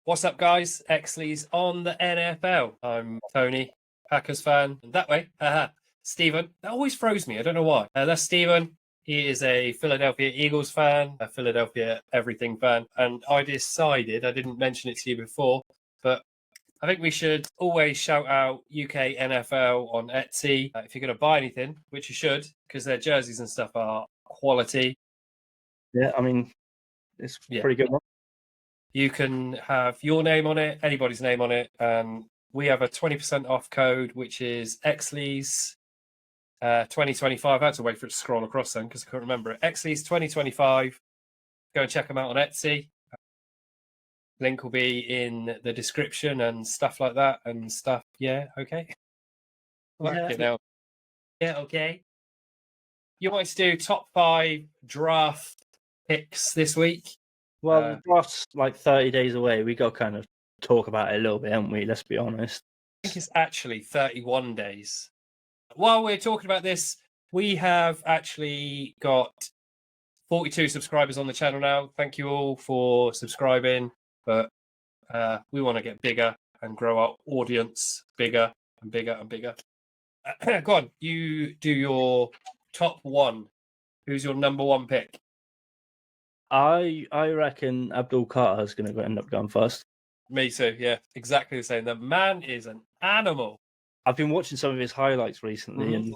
What's up, guys? Exley's on the NFL. I'm Tony, Packers fan. And that way, Stephen. That always throws me. I don't know why. That's Stephen. He is a Philadelphia Eagles fan, a Philadelphia everything fan. And I decided, I didn't mention it to you before, but I think we should always shout out UK NFL on Etsy. If you're going to buy anything, which you should, because their jerseys and stuff are quality. Yeah, I mean, it's pretty good. You can have your name on it, anybody's name on it, and we have a 20% off code, which is Exley's 2025. I had to wait for it to scroll across then because I couldn't remember it. Exley's 2025. Go and check them out on Etsy. Link will be in the description and stuff like that and stuff. Yeah, okay. Now. Yeah, okay. You want to do top 5 draft picks this week? Well, the draft's like 30 days away. We got to kind of talk about it a little bit, haven't we? Let's be honest. I think it's actually 31 days. While we're talking about this, we have actually got 42 subscribers on the channel now. Thank you all for subscribing. But we want to get bigger and grow our audience bigger and bigger and bigger. Go on, you do your top 1. Who's your number 1 pick? I reckon Abdul Carter is going to end up going first. Me too, yeah. Exactly the same. The man is an animal. I've been watching some of his highlights recently, and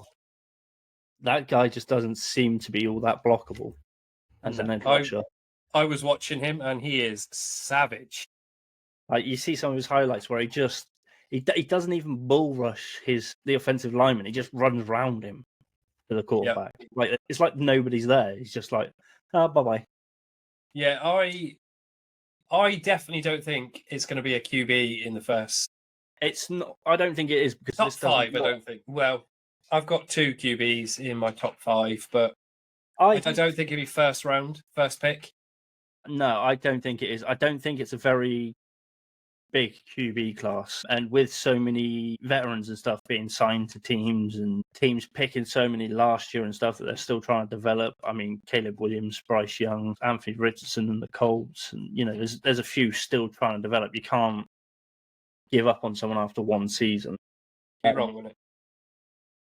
that guy just doesn't seem to be all that blockable as an edge rusher. I was watching him, and he is savage. Like, you see some of his highlights where he doesn't even bull rush the offensive lineman. He just runs around him to the quarterback. Yep. Like, it's like nobody's there. He's just like, bye bye. Yeah, I definitely don't think it's going to be a QB in the first. It's not. I don't think it is because top 5. I don't think. Well, I've got 2 QBs in my top 5, but I don't think it'll be first pick. No, I don't think it is. I don't think it's a very big QB class, and with so many veterans and stuff being signed to teams and teams picking so many last year and stuff that they're still trying to develop. I mean, Caleb Williams, Bryce Young, Anthony Richardson, and the Colts, and there's a few still trying to develop. You can't give up on someone after one season. You're wrong, wouldn't it?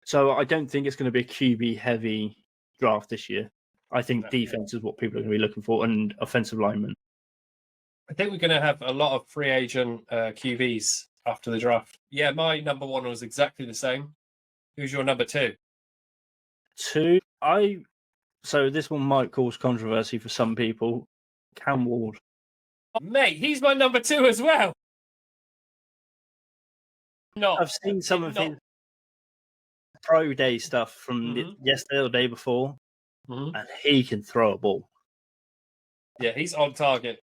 So I don't think it's going to be a QB heavy draft this year. I think defense is what people are going to be looking for, and offensive linemen. I think we're going to have a lot of free agent QBs after the draft. Yeah, my number 1 was exactly the same. Who's your number 2? 2, so this one might cause controversy for some people. Cam Ward. Oh, mate, he's my number 2 as well. I've seen some of his pro day stuff from yesterday or the day before, and he can throw a ball. Yeah, he's on target.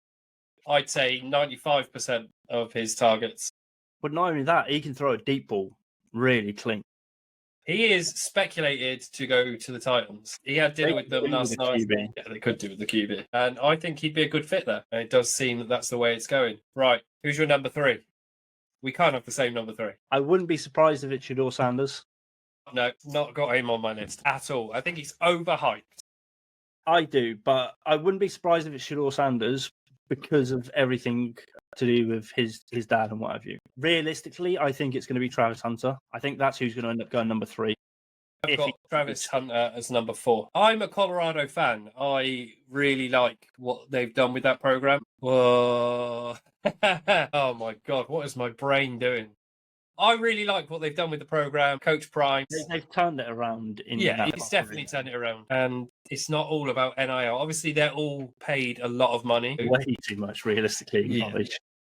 I'd say 95% of his targets. But not only that, he can throw a deep ball really clean. He is speculated to go to the Titans. He had dinner with them last night. Yeah, they could do with the QB. And I think he'd be a good fit there. And it does seem that that's the way it's going. Right, who's your number 3? We can't have the same number 3. I wouldn't be surprised if it's Shedeur Sanders. No, not got him on my list at all. I think he's overhyped. I do, but I wouldn't be surprised if it's Shedeur Sanders because of everything to do with his dad and what have you. Realistically, I think it's going to be Travis Hunter. I think that's who's going to end up going number 3. I've got Travis Hunter as number 4. I'm a Colorado fan. I really like what they've done with that program. Whoa. Oh my God, what is my brain doing? I really like what they've done with the program. Coach Prime. They've turned it around. He's definitely turned it around. And it's not all about NIL. Obviously, they're all paid a lot of money. Way too much, realistically.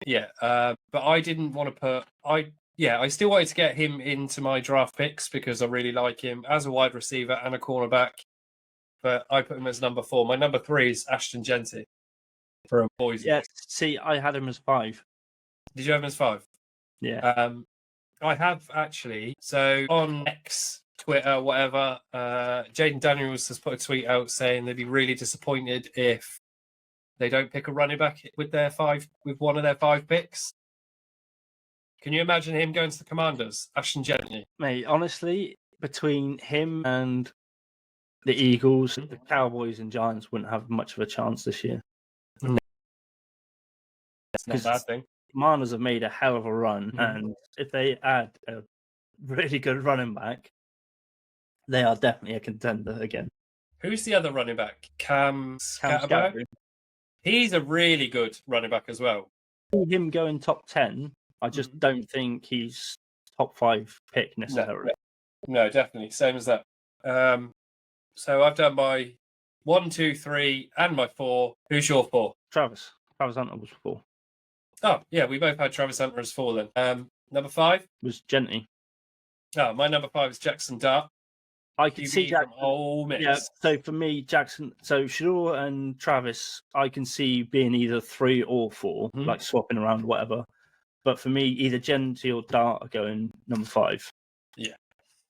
Yeah. But I didn't want to put... I still wanted to get him into my draft picks because I really like him as a wide receiver and a cornerback. But I put him as number 4. My number 3 is Ashton Jeanty from Boise. Yeah, see, I had him as 5. Did you have him as 5? Yeah. I have actually. So on X, Twitter, whatever, Jaden Daniels has put a tweet out saying they'd be really disappointed if they don't pick a running back with one of their 5 picks. Can you imagine him going to the Commanders, Ashton Jeanty? Mate, honestly, between him and the Eagles, the Cowboys and Giants wouldn't have much of a chance this year. Not a bad thing. Commanders have made a hell of a run, Mhm. and if they add a really good running back, they are definitely a contender again. Who's the other running back? Cam Cam Scatterbo? Scatterby. He's a really good running back as well. See him going top 10, I just don't think he's top 5 pick necessarily. No, definitely. Same as that. So I've done my 1, 2, 3, and my 4. Who's your 4? Travis Hunter was 4. Oh, yeah, we both had Travis Hunter as 4 then. Number 5? Was Genty. Oh, my number 5 is Jackson Dart. I can see QB Jackson. from Ole Miss. Yeah, so for me, Jackson, so Shador and Travis, I can see being either 3 or 4, Mhm. like swapping around, whatever. But for me, either Genty or Dart are going number 5. Yeah.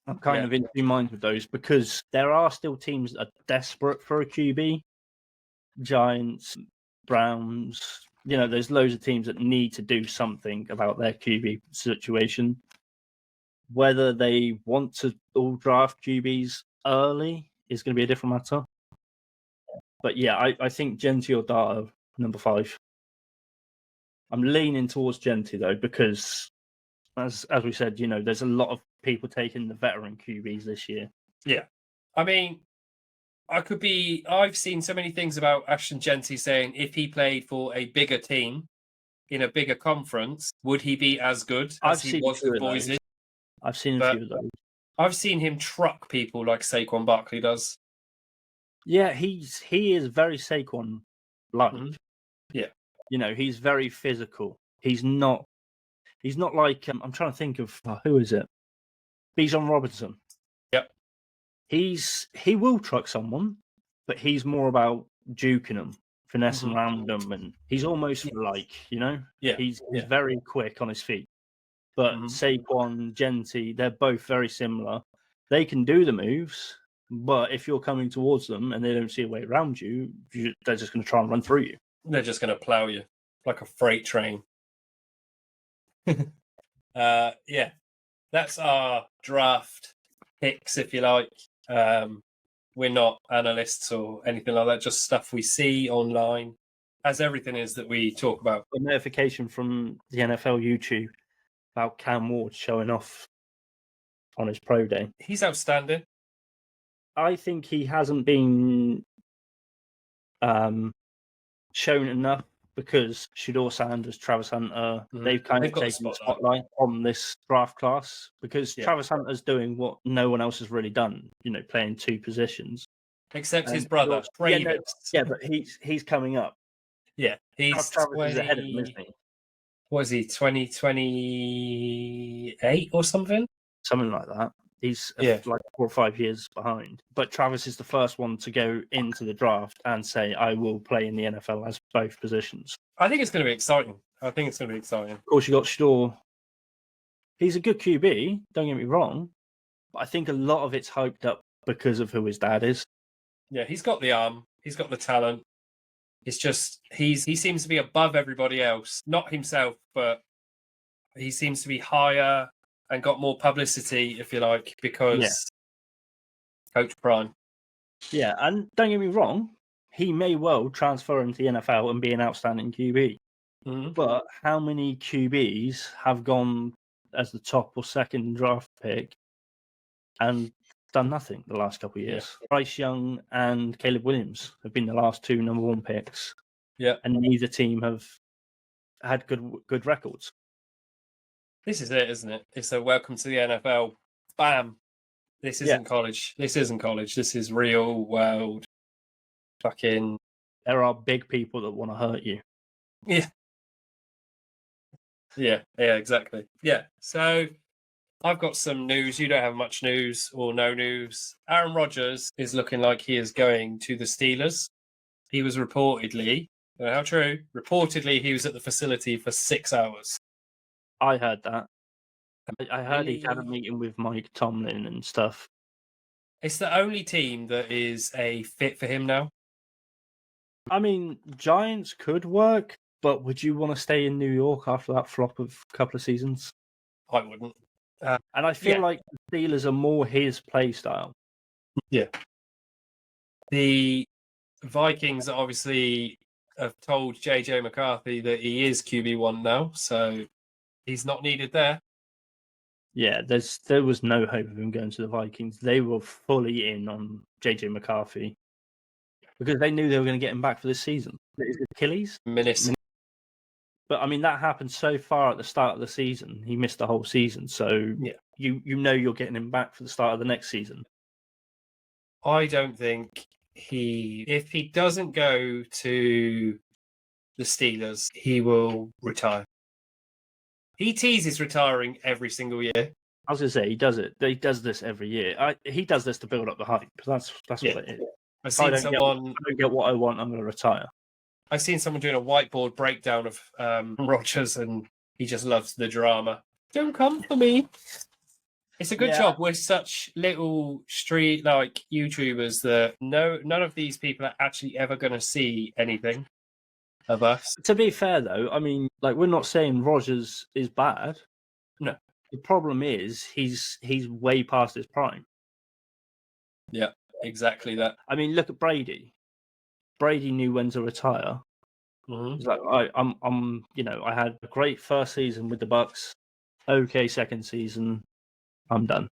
I'm kind of in two minds with those because there are still teams that are desperate for a QB. Giants, Browns, there's loads of teams that need to do something about their QB situation. Whether they want to all draft QBs early is going to be a different matter. But yeah, I think Genty or Dart are number 5. I'm leaning towards Genty though because, as we said, there's a lot of people taking the veteran QBs this year. Yeah. I mean, I've seen so many things about Ashton Genty saying if he played for a bigger team in a bigger conference, would he be as good as he was with Boise? I've seen a few of those. I've seen him truck people like Saquon Barkley does. Yeah, he is very Saquon-like. Yeah. He's very physical. He's not like I'm trying to think of who is it? Bijan Robinson. Yep. He will truck someone, but he's more about juking them, finessing around them, and he's almost Yeah. He's very quick on his feet. But Saquon, Genty, they're both very similar. They can do the moves, but if you're coming towards them and they don't see a way around you, they're just going to try and run through you. They're just going to plow you like a freight train. Yeah, that's our draft picks, if you like. We're not analysts or anything like that, just stuff we see online, as everything is that we talk about. A notification from the NFL YouTube about Cam Ward showing off on his pro day. He's outstanding. I think he hasn't been shown enough because Shador Sanders, Travis Hunter, they've kind of taken the spotlight on this draft class because Travis Hunter's doing what no one else has really done, playing 2 positions. Except his brother, Travis. Yeah, but he's coming up. Yeah, he's Travis is ahead of him, isn't he? Was he 2028 or something? Something like that. He's like 4 or 5 years behind. But Travis is the first one to go into the draft and say, I will play in the NFL as both positions. I think it's going to be exciting. Of course, you got Shador. He's a good QB, don't get me wrong. But I think a lot of it's hyped up because of who his dad is. Yeah, he's got the arm. He's got the talent. It's just, he seems to be above everybody else. Not himself, but he seems to be higher and got more publicity, if you like, because Coach Prime. Yeah, and don't get me wrong, he may well transfer into the NFL and be an outstanding QB. But how many QBs have gone as the top or second draft pick and done nothing the last couple of years? Yeah. Bryce Young and Caleb Williams have been the last 2 number 1 picks. Yeah. And neither team have had good records. This is it, isn't it? It's a welcome to the NFL. Bam. This isn't college. This is real world. Fucking. There are big people that want to hurt you. Yeah. Yeah, exactly. Yeah. So I've got some news. You don't have much news or no news. Aaron Rodgers is looking like he is going to the Steelers. He was reportedly, I don't know how true, he was at the facility for 6 hours. I heard that. I heard he had a meeting with Mike Tomlin and stuff. It's the only team that is a fit for him now. I mean, Giants could work, but would you want to stay in New York after that flop of a couple of seasons? I wouldn't. And I feel like the Steelers are more his play style. Yeah. The Vikings are obviously have told JJ McCarthy that he is QB1 now, so he's not needed there. Yeah, there was no hope of him going to the Vikings. They were fully in on JJ McCarthy because they knew they were going to get him back for this season. His Achilles, Minnesota. but I mean that happened so far at the start of the season. He missed the whole season, so Yeah. you know you're getting him back for the start of the next season. I don't think if he doesn't go to the Steelers, he will retire. He teases retiring every single year. I was going to say he does it. He does this every year. He does this to build up the hype. That's Yeah. what it is. I've If I seen don't someone. I don't get what I want, I'm going to retire. I've seen someone doing a whiteboard breakdown of Rodgers, and he just loves the drama. Don't come for me. It's a good Yeah. job. We're such little street like YouTubers that none of these people are actually ever going to see anything of us. To be fair, though, I mean, like we're not saying Rodgers is bad. No. The problem is he's way past his prime. Yeah, exactly that. I mean, look at Brady. Brady knew when to retire. Mm-hmm. He's like, I'm, you know, I had a great first season with the Bucks. Okay, second season, I'm done.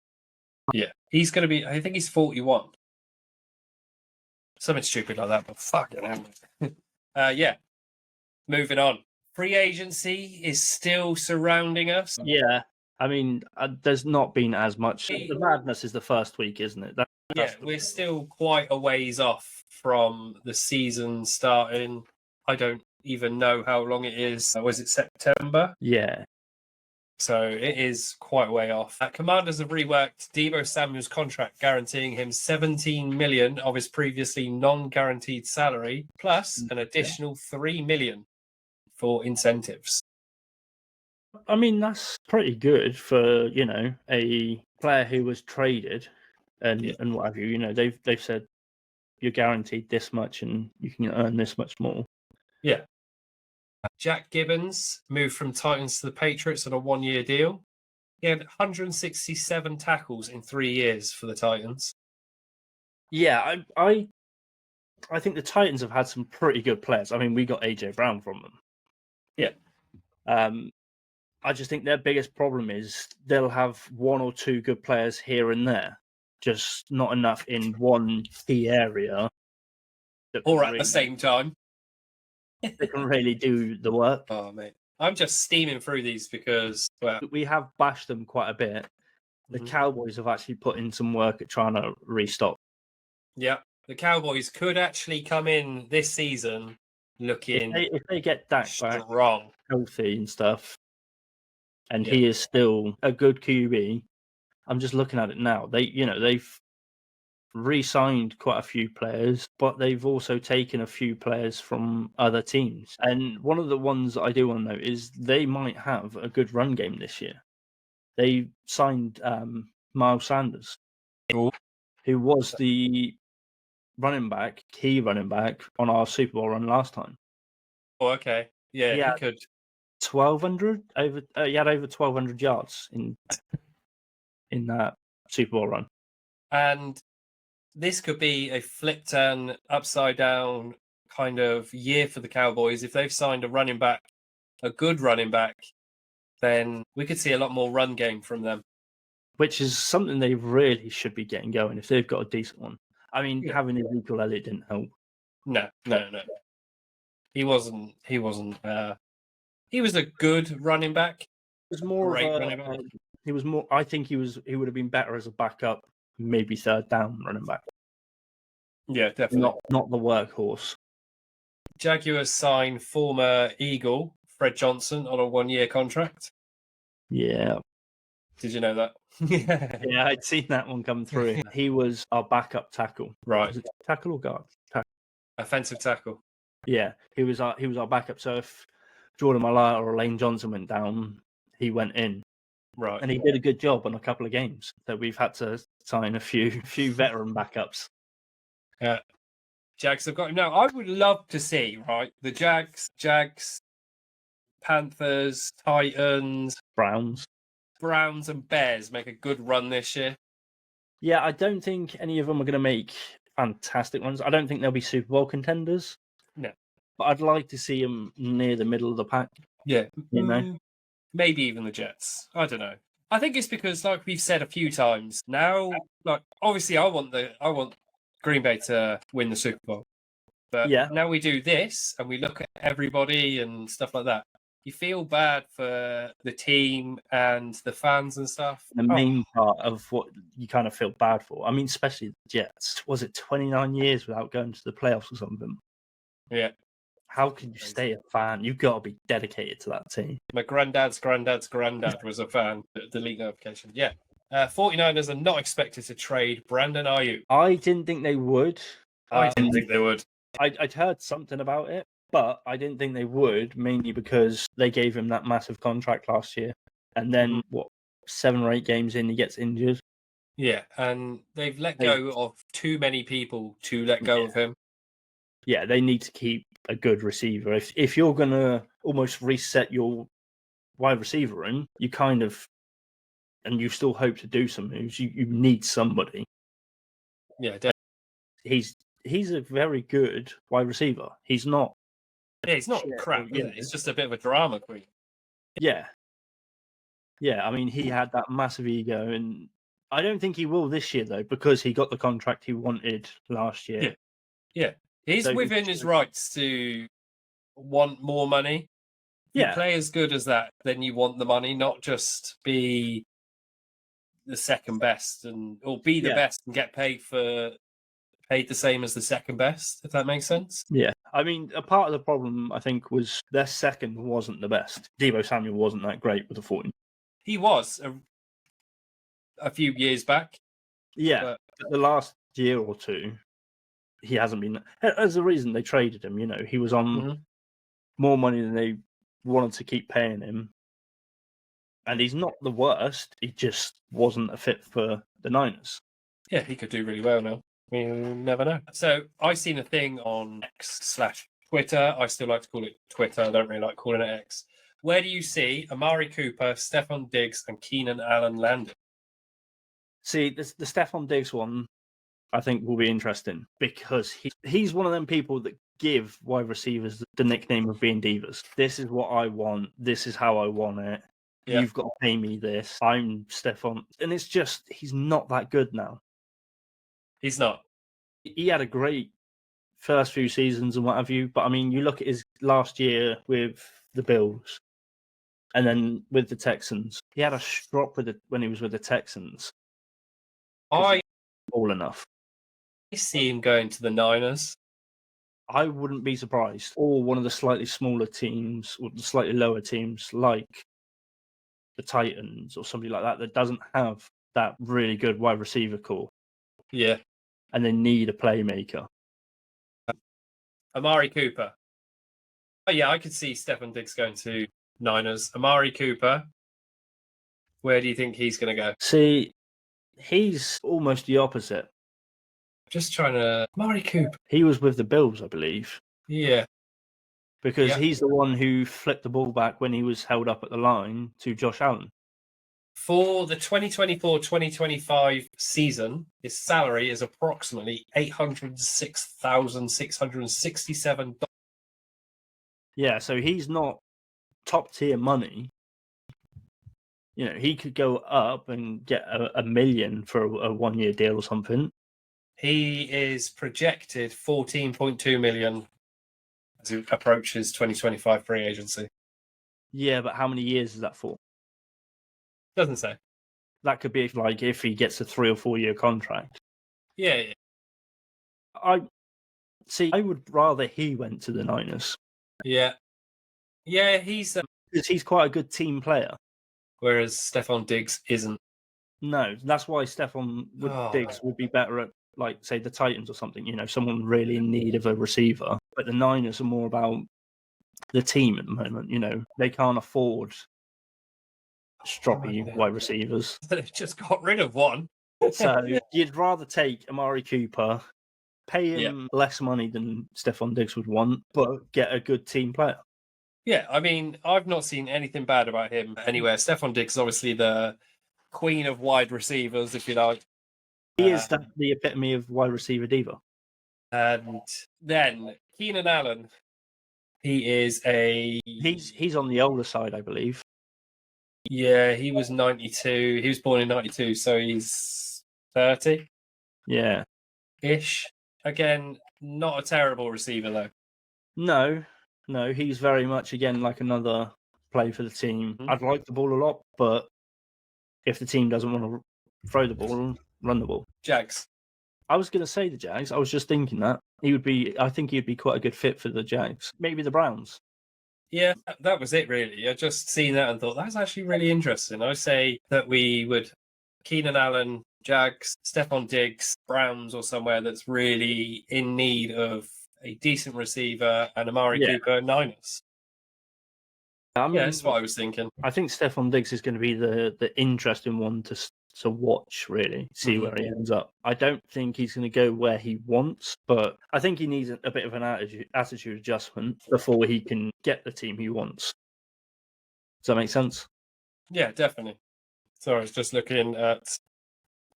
Yeah, he's going to be. I think he's 41. Something stupid like that, but fucking hell. Yeah. Moving on. Free agency is still surrounding us. Yeah, I mean, there's not been as much. The madness is the first week, isn't it? Yeah, we're still quite a ways off from the season starting. I don't even know how long it is. Was it September? Yeah. So it is quite a way off. Commanders have reworked Deebo Samuel's contract, guaranteeing him $17 million of his previously non-guaranteed salary, plus an additional $3 million for incentives. I mean, that's pretty good for, you know, a player who was traded and what have you. You know, they've said you're guaranteed this much and you can earn this much more. Yeah. Jack Gibbons moved from Titans to the Patriots on a 1-year deal. He had 167 tackles in 3 years for the Titans. Yeah, I think the Titans have had some pretty good players. I mean, we got AJ Brown from them. Yeah. I just think their biggest problem is they'll have one or two good players here and there, just not enough in one key area. Or at the same time. They can really do the work. Oh, mate. I'm just steaming through these because, well, we have bashed them quite a bit. The Cowboys have actually put in some work at trying to restock. Yeah, the Cowboys could actually come in this season looking if they get Dak back strong, healthy and stuff, and he is still a good QB. I'm just looking at it now. They've re-signed quite a few players, but they've also taken a few players from other teams. And one of the ones that I do want to note is they might have a good run game this year. They signed Miles Sanders, who was the key running back on our Super Bowl run last time. Oh, okay. Yeah, he could. 1,200 over. He had over 1,200 yards in that Super Bowl run. And this could be a flip turn, upside down kind of year for the Cowboys. If they've signed a good running back, then we could see a lot more run game from them. Which is something they really should be getting going if they've got a decent one. I mean, having Ezekiel Elliott didn't help. No. He wasn't. He was a good running back. He was more running back. He was more. I think he would have been better as a backup, maybe third down running back. Yeah, definitely. Not the workhorse. Jaguars sign former Eagle Fred Johnson on a 1-year contract. Yeah. Did you know that? Yeah, I'd seen that one come through. He was our backup tackle. Right. Was it tackle or guard? Offensive tackle. Yeah, he was our backup. So if Jordan Mailata or Lane Johnson went down, he went in. Right. And he did a good job on a couple of games. So we've had to sign a few veteran backups. Yeah. Jags have got him. Now, I would love to see, right, the Jags, Panthers, Titans, Browns, and Bears make a good run this year. Yeah, I don't think any of them are going to make fantastic ones. I don't think they'll be Super Bowl contenders. No. but I'd like to see him near the middle of the pack. Yeah, You know? maybe even the Jets. I don't know. I think it's because, like we've said a few times now, like obviously I want Green Bay to win the Super Bowl, but Yeah. now we do this and we look at everybody and stuff like that. You feel bad for the team and the fans and stuff. The main part of what you kind of feel bad for. I mean, especially the Jets. Was it 29 years without going to the playoffs or something? Yeah. How can you stay a fan? You've got to be dedicated to that team. My granddad's granddad was a fan. The league notification. Yeah. 49ers are not expected to trade Brandon Ayuk. I didn't think they would. I didn't think they would. I'd heard something about it, but I didn't think they would, mainly because they gave him that massive contract last year. And then, 7 or 8 games in, he gets injured. Yeah, and they've let go of too many people to let go of him. Yeah, they need to keep a good receiver. If you're going to almost reset your wide receiver room, you kind of, and you still hope to do some moves, you need somebody. Yeah, definitely. He's a very good wide receiver. He's not. Yeah, he's not crap. Yeah. He's just a bit of a drama queen. Yeah. Yeah, I mean, he had that massive ego, and I don't think he will this year, though, because he got the contract he wanted last year. Yeah. He's So within his rights to want more money. If you play as good as that, then you want the money, not just be the second best or be the best and get paid the same as the second best, if that makes sense. Yeah. I mean, a part of the problem, I think, was their second wasn't the best. Deebo Samuel wasn't that great with the 14. He was a few years back. Yeah. But the last year or two, he hasn't been. As the reason they traded him, he was on more money than they wanted to keep paying him. And he's not the worst. He just wasn't a fit for the Niners. Yeah, he could do really well now. We never know. So I've seen a thing on X/Twitter. I still like to call it Twitter. I don't really like calling it X. Where do you see Amari Cooper, Stephon Diggs, and Keenan Allen landing? See, the Stephon Diggs one, I think, will be interesting because he's one of them people that give wide receivers the nickname of being divas. This is what I want. This is how I want it. Yeah. You've got to pay me this. I'm Stephon. And it's just, he's not that good now. He's not. He had a great first few seasons and what have you. But I mean, you look at his last year with the Bills and then with the Texans. He had a strop when he was with the Texans. All enough. I see him going to the Niners. I wouldn't be surprised. Or one of the slightly smaller teams or the slightly lower teams like the Titans or somebody like that doesn't have that really good wide receiver core. Yeah. And they need a playmaker. Amari Cooper. Oh, yeah, I could see Stephon Diggs going to Niners. Amari Cooper, where do you think he's going to go? See, he's almost the opposite. Just trying to... Amari Cooper. He was with the Bills, I believe. Yeah. Because he's the one who flipped the ball back when he was held up at the line to Josh Allen. For the 2024-2025 season, his salary is approximately $806,667. Yeah, so he's not top tier money. He could go up and get $1 million for a 1-year deal or something. He is projected $14.2 million to approach his 2025 free agency. Yeah, but how many years is that for? Doesn't say. That could be like if he gets a 3 or 4 year contract. Yeah. I would rather he went to the Niners. Yeah. Yeah, he's... because he's quite a good team player. Whereas Stephon Diggs isn't. No, that's why Stephon Diggs would be better at, like, say, the Titans or something, someone really in need of a receiver. But the Niners are more about the team at the moment, They can't afford stroppy wide receivers. They've just got rid of one. So you'd rather take Amari Cooper, pay him less money than Stephon Diggs would want, but get a good team player. Yeah, I mean, I've not seen anything bad about him anywhere. Stephon Diggs is obviously the queen of wide receivers, if you like. He is the epitome of wide receiver diva. And then Keenan Allen. He is He's on the older side, I believe. Yeah, he was 92. He was born in 92, so he's 30-ish. Yeah. Again, not a terrible receiver, though. No, he's very much, again, like another play for the team. I'd like the ball a lot, but if the team doesn't want to throw the ball, run the ball. Jags. I was going to say the Jags. I was just thinking that. I think he'd be quite a good fit for the Jags. Maybe the Browns. Yeah, that was it, really. I just seen that and thought, that's actually really interesting. I say that we would Keenan Allen, Jags, Stephon Diggs, Browns, or somewhere that's really in need of a decent receiver, and Amari Cooper, Niners. I mean, Yeah, that's what I was thinking. I think Stephon Diggs is going to be the interesting one to watch, really, see where he ends up. I don't think he's going to go where he wants, but I think he needs a bit of an attitude adjustment before he can get the team he wants. Does that make sense? Yeah, definitely. Sorry, I was just looking at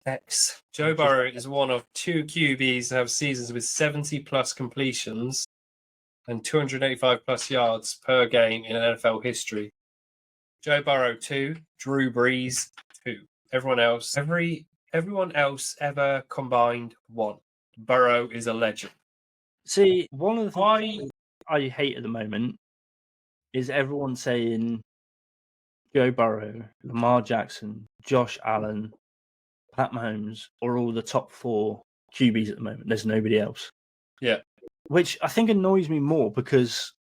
X. Joe Burrow is one of 2 QBs to have seasons with 70-plus completions and 285-plus yards per game in NFL history. Joe Burrow 2, Drew Brees 2. Everyone else ever combined 1. Burrow is a legend. See, one of the things I hate at the moment is everyone saying Joe Burrow, Lamar Jackson, Josh Allen, Pat Mahomes are all the top 4 QBs at the moment. There's nobody else. Yeah. Which I think annoys me more because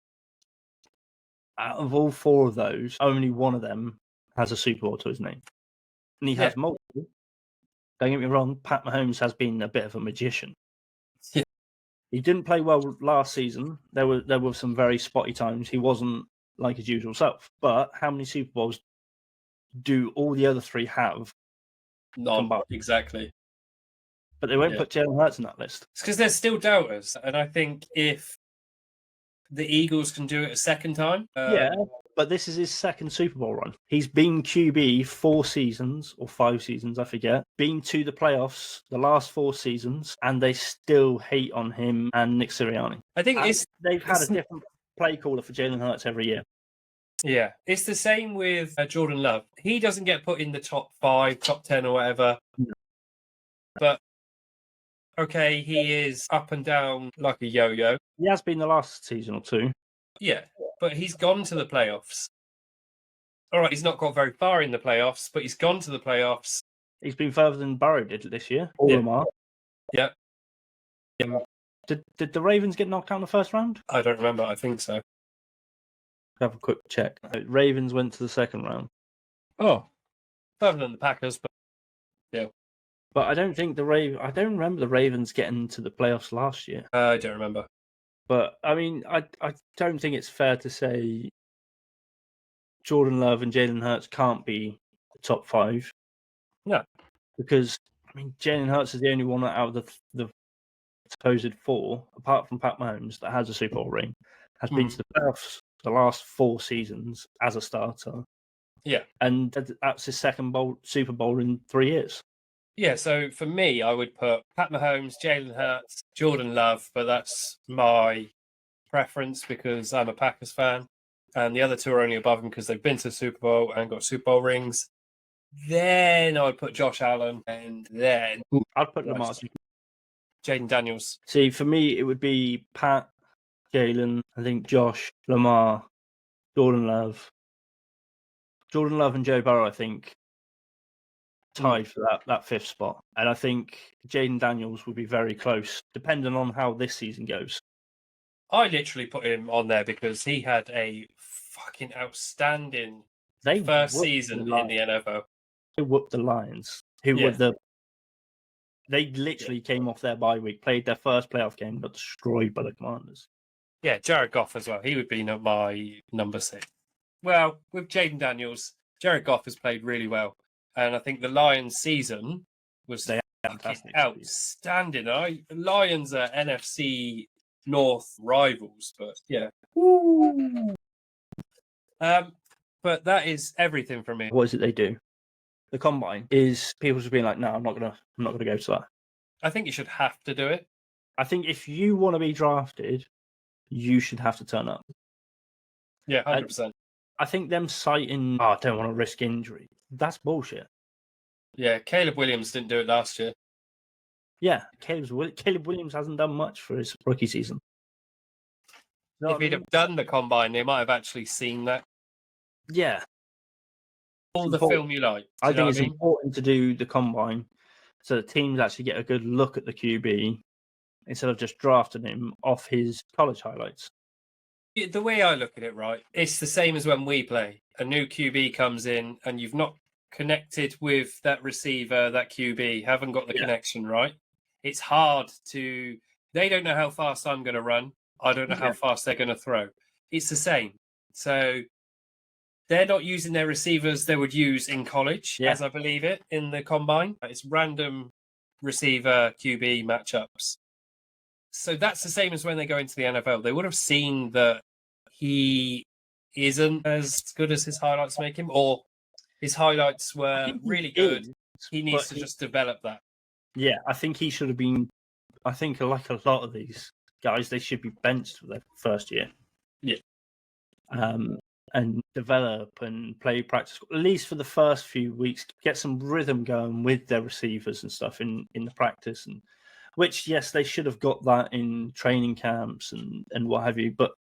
out of all 4 of those, only one of them has a Super Bowl to his name. And he has multiple. Don't get me wrong, Pat Mahomes has been a bit of a magician. Yeah. He didn't play well last season. There were some very spotty times. He wasn't like his usual self. But how many Super Bowls do all the other 3 have? None, exactly. But they won't put Jalen Hurts in that list. It's because there's still doubters. And I think if the Eagles can do it a second time... but this is his second Super Bowl run. He's been QB 4 seasons, or 5 seasons, I forget. Been to the playoffs the last 4 seasons, and they still hate on him and Nick Sirianni. I think they've had a different play caller for Jalen Hurts every year. Yeah, it's the same with Jordan Love. He doesn't get put in the top 5, top 10 or whatever. No. But, okay, he is up and down like a yo-yo. He has been the last season or 2. Yeah, but he's gone to the playoffs. All right, he's not got very far in the playoffs, but he's gone to the playoffs. He's been further than Burrow did this year. All of them are. Yeah. Did the Ravens get knocked out in the first round? I don't remember. I think so. Have a quick check. Ravens went to the second round. Oh, further than the Packers, but yeah. But I don't think I don't remember the Ravens getting to the playoffs last year. I don't remember. But I mean, I don't think it's fair to say Jordan Love and Jalen Hurts can't be the top 5. No, because I mean, Jalen Hurts is the only one out of the supposed 4, apart from Pat Mahomes, that has a Super Bowl ring, has been to the playoffs the last 4 seasons as a starter. Yeah. And that's his second Super Bowl in 3 years. Yeah, so for me, I would put Pat Mahomes, Jalen Hurts, Jordan Love, but that's my preference because I'm a Packers fan. And the other 2 are only above him because they've been to the Super Bowl and got Super Bowl rings. Then I would put Josh Allen, and then I'd put Lamar. Jaden Daniels. See, for me, it would be Pat, Jalen, I think Josh, Lamar, Jordan Love. Jordan Love and Joe Burrow, I think, tied for that 5th spot. And I think Jaden Daniels would be very close, depending on how this season goes. I literally put him on there because he had a fucking outstanding first season in the NFL. They whooped the Lions, who were they literally came off their bye week, played their first playoff game, got destroyed by the Commanders. Yeah, Jared Goff as well. He would be my number 6. Well, with Jaden Daniels, Jared Goff has played really well. And I think the Lions season was outstanding. The Lions are NFC North rivals, but yeah. But that is everything from me. What is it they do? The combine is people just being like, no, I'm not gonna go to that. I think you should have to do it. I think if you want to be drafted, you should have to turn up. Yeah, 100%. I think them citing, I don't want to risk injury. That's bullshit. Yeah, Caleb Williams didn't do it last year. Yeah, Caleb Williams hasn't done much for his rookie season. You know If what I he'd mean? have done the combine, they might have actually seen that. Yeah. All the important. film you like. I Do you know think what it's I mean? important to do the combine so that teams actually get a good look at the QB instead of just drafting him off his college highlights. The way I look at it, right, it's the same as when we play. A new QB comes in and you've not connected with that receiver, that QB, haven't got the Yeah. connection, right? It's hard to. They don't know how fast I'm going to run. I don't know how Yeah. fast they're going to throw. It's the same. So they're not using their receivers they would use in college, Yeah. as I believe it, in the combine. It's random receiver QB matchups. So that's the same as when they go into the NFL. They would have seen that he isn't as good as his highlights make him, or his highlights I were think really good. is, He needs but to just develop that. Yeah, I think he should have been. I think like a lot of these guys, they should be benched for their first year. Yeah. And develop and play practice at least for the first few weeks. Get some rhythm going with their receivers and stuff in the practice, and which yes, they should have got that in training camps and what have you, but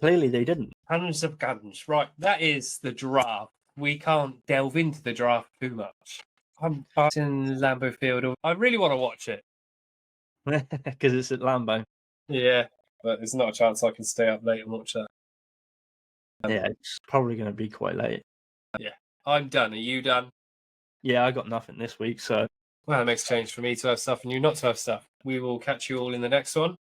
clearly they didn't. Hundreds of guns. Right, that is the draft. We can't delve into the draft too much. I'm in Lambeau Field. I really want to watch it. Because it's at Lambeau. Yeah, but there's not a chance I can stay up late and watch that. Yeah, it's probably going to be quite late. I'm done. Are you done? Yeah, I got nothing this week, so Well, it makes a change for me to have stuff and you not to have stuff. We will catch you all in the next one.